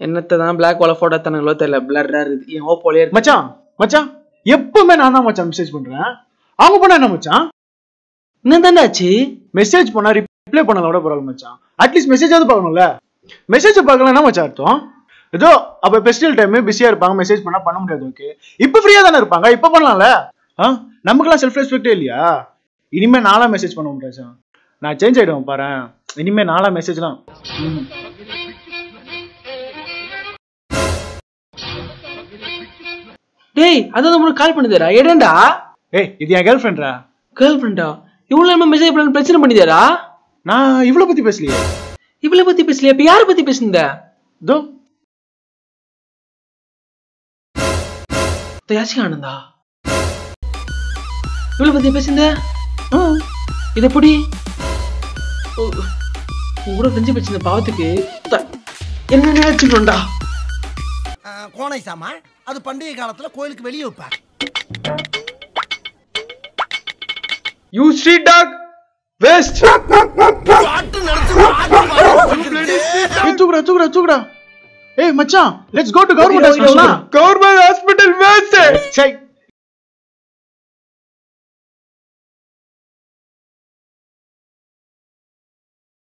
என்னத்தான் black வால photo தானுங்களோ தெரியல, பிளர்ரா இருக்கு. என் ஓப்போலயே இருக்கு. மச்சான் மச்சான் எப்பவுமே நான் தான் மச்சான் மெசேஜ் பண்றேன். அவங்க பண்ண என்ன மச்சான்? என்னதான்டா ஆச்சு? மெசேஜ் பண்ணா ரிப்ளை பண்ணத விட பரவாயில்ல மச்சான். அட்லீஸ்ட் மெசேஜாவது பார்க்கணும்ல. மெசேஜ் பார்க்கல என்ன மச்சான் அர்த்தம்? ஏதோ அப்ப ஃபெஸ்டிவல் டைம் பிஸியா இருப்பாங்க, மெசேஜ் பண்ண முடியாது. ஓகே, இப்ப ஃப்ரீயா தானே இருப்பாங்க, இப்ப பண்ணலாம்ல. நமக்குலாம் செல்ஃப் ரெஸ்பெக்டே இல்லையா? இனிமே நாளா மெசேஜ் பண்ண முடியாது. நான் சேஞ்ச் ஆயிடுவேன் பாரு. இனிமே நாளா மெசேஜ்லாம். டேய், அதான் உங்களுக்கு கால் பண்ணுதேடா. ஏடா? ஏய், இது என் கேர்ள் ஃப்ரெண்டா. கேர்ள் ஃப்ரெண்டா? இவ்வளவு நம்ம மெசேஜ் பண்ண பிரச்சனை பண்ணிதேடா. நான் இவ்வளவு பத்தி பேசலையே. இவ்வளவு பத்தி பேசலையா? இப்ப யார பத்தி பேசுனீங்க? தோ யாசி ஆனந்தா. இவ்வளவு பத்தி பேசுங்க. இத எப்படி கூட ஃப்ரெண்ட்ஷிப் வச்சிருந்த பாவத்துக்கு என்ன நினைச்சுக்கணும்டா? கோணை சாமா அது பண்டிகை காலத்துல கோயிலுக்கு வெளியே வைப்பார். You street dog waste. தூக்குடா. ஏய் மச்சான், let's go to government hospital. Government hospital waste. Psi